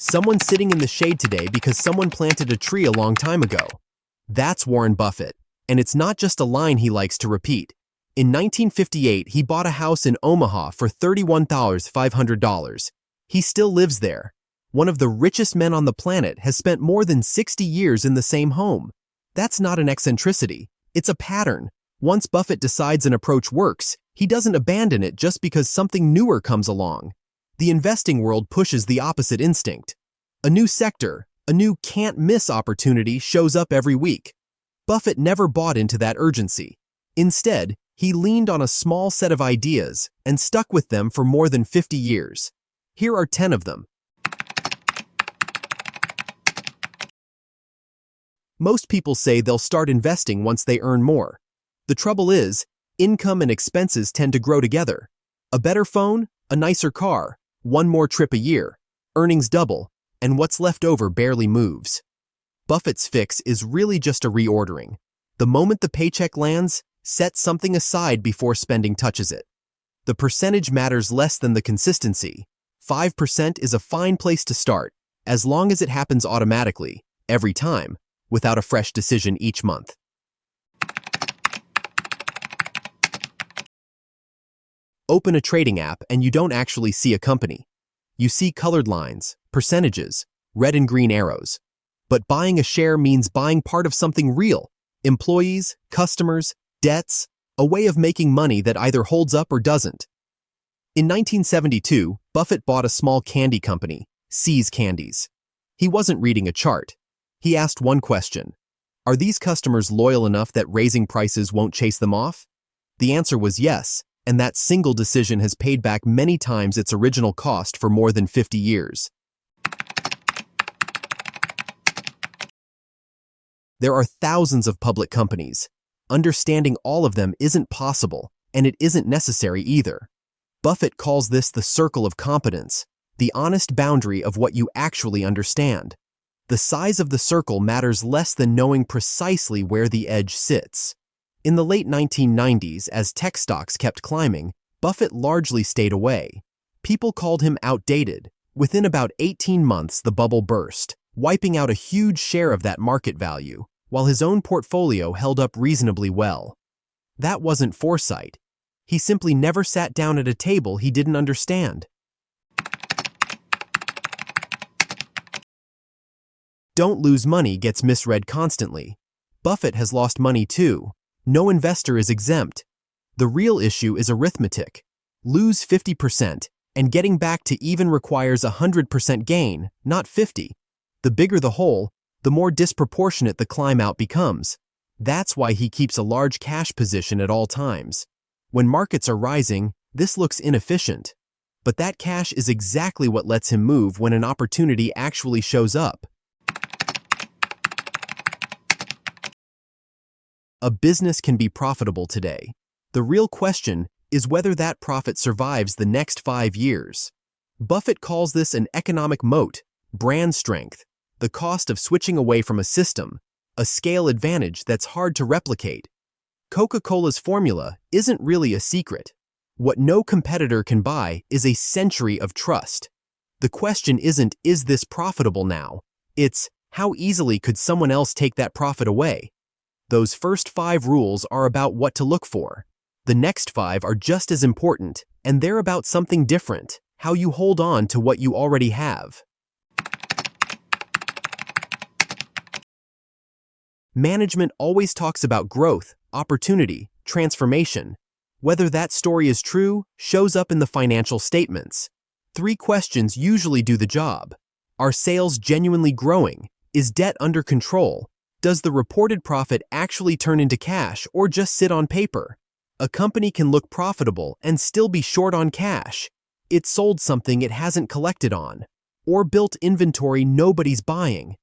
Someone sitting in the shade today because someone planted a tree a long time ago. That's Warren Buffett, and it's not just a line he likes to repeat. In 1958, he bought a house in Omaha for $31,500. He still lives there. One of the richest men on the planet has spent more than 60 years in the same home. That's not an eccentricity. It's a pattern. Once Buffett decides an approach works, he doesn't abandon it just because something newer comes along. The investing world pushes the opposite instinct. A new sector, a new can't-miss opportunity shows up every week. Buffett never bought into that urgency. Instead, he leaned on a small set of ideas and stuck with them for more than 50 years. Here are 10 of them. Most people say they'll start investing once they earn more. The trouble is, income and expenses tend to grow together. A better phone, a nicer car, one more trip a year, earnings double, and what's left over barely moves. Buffett's fix is really just a reordering. The moment the paycheck lands, set something aside before spending touches it. The percentage matters less than the consistency. 5% is a fine place to start, as long as it happens automatically, every time, without a fresh decision each month. Open a trading app and you don't actually see a company. You see colored lines, percentages, red and green arrows. But buying a share means buying part of something real: employees, customers, debts, a way of making money that either holds up or doesn't. In 1972, Buffett bought a small candy company, See's Candies. He wasn't reading a chart. He asked one question: are these customers loyal enough that raising prices won't chase them off? The answer was yes, and that single decision has paid back many times its original cost for more than 50 years. There are thousands of public companies. Understanding all of them isn't possible, and it isn't necessary either. Buffett calls this the circle of competence, the honest boundary of what you actually understand. The size of the circle matters less than knowing precisely where the edge sits. In the late 1990s, as tech stocks kept climbing, Buffett largely stayed away. People called him outdated. Within about 18 months, the bubble burst, wiping out a huge share of that market value, while his own portfolio held up reasonably well. That wasn't foresight. He simply never sat down at a table he didn't understand. Don't lose money gets misread constantly. Buffett has lost money too. No investor is exempt. The real issue is arithmetic. Lose 50%, and getting back to even requires 100% gain, not 50. The bigger the hole, the more disproportionate the climb out becomes. That's why he keeps a large cash position at all times. When markets are rising, this looks inefficient. But that cash is exactly what lets him move when an opportunity actually shows up. A business can be profitable today. The real question is whether that profit survives the next 5 years. Buffett calls this an economic moat, brand strength, the cost of switching away from a system, a scale advantage that's hard to replicate. Coca-Cola's formula isn't really a secret. What no competitor can buy is a century of trust. The question isn't, is this profitable now? It's, how easily could someone else take that profit away? Those first 5 rules are about what to look for. The next 5 are just as important, and they're about something different: how you hold on to what you already have. Management always talks about growth, opportunity, transformation. Whether that story is true shows up in the financial statements. 3 questions usually do the job. Are sales genuinely growing? Is debt under control? Does the reported profit actually turn into cash or just sit on paper? A company can look profitable and still be short on cash. It sold something it hasn't collected on, or built inventory nobody's buying.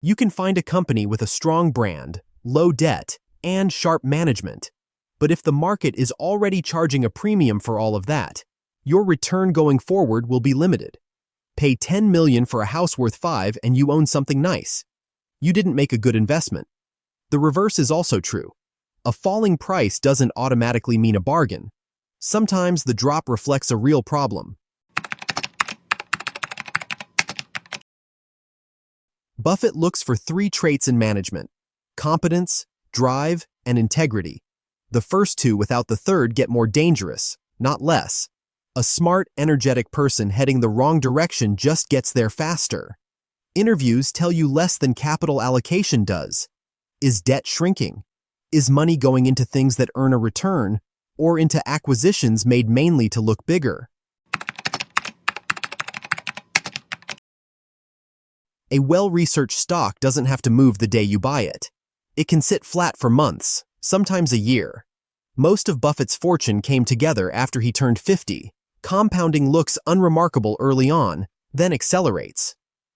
You can find a company with a strong brand, low debt, and sharp management. But if the market is already charging a premium for all of that, your return going forward will be limited. Pay $10 million for a house worth $5 and you own something nice. You didn't make a good investment. The reverse is also true. A falling price doesn't automatically mean a bargain. Sometimes the drop reflects a real problem. Buffett looks for 3 traits in management: competence, drive, and integrity. The first 2 without the third get more dangerous, not less. A smart, energetic person heading the wrong direction just gets there faster. Interviews tell you less than capital allocation does. Is debt shrinking? Is money going into things that earn a return, or into acquisitions made mainly to look bigger? A well-researched stock doesn't have to move the day you buy it. It can sit flat for months, sometimes a year. Most of Buffett's fortune came together after he turned 50. Compounding looks unremarkable early on, then accelerates.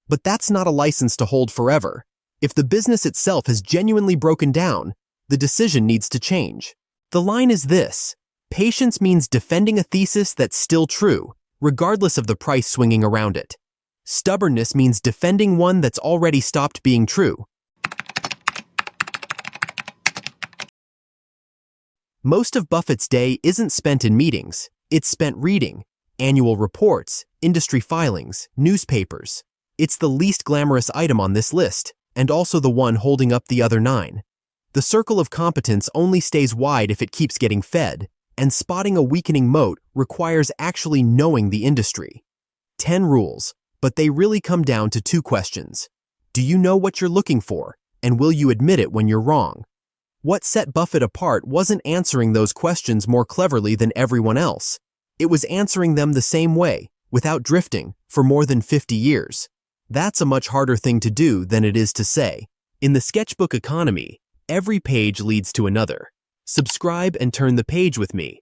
But that's not a license to hold forever. If the business itself has genuinely broken down, the decision needs to change. The line is this: patience means defending a thesis that's still true, regardless of the price swinging around it. Stubbornness means defending one that's already stopped being true. Most of Buffett's day isn't spent in meetings. It's spent reading annual reports, industry filings, newspapers. It's the least glamorous item on this list, and also the one holding up the other 9. The circle of competence only stays wide if it keeps getting fed, and spotting a weakening moat requires actually knowing the industry. 10 rules, but they really come down to 2 questions. Do you know what you're looking for, and will you admit it when you're wrong? What set Buffett apart wasn't answering those questions more cleverly than everyone else. It was answering them the same way, without drifting, for more than 50 years. That's a much harder thing to do than it is to say. In the sketchbook economy, every page leads to another. Subscribe and turn the page with me.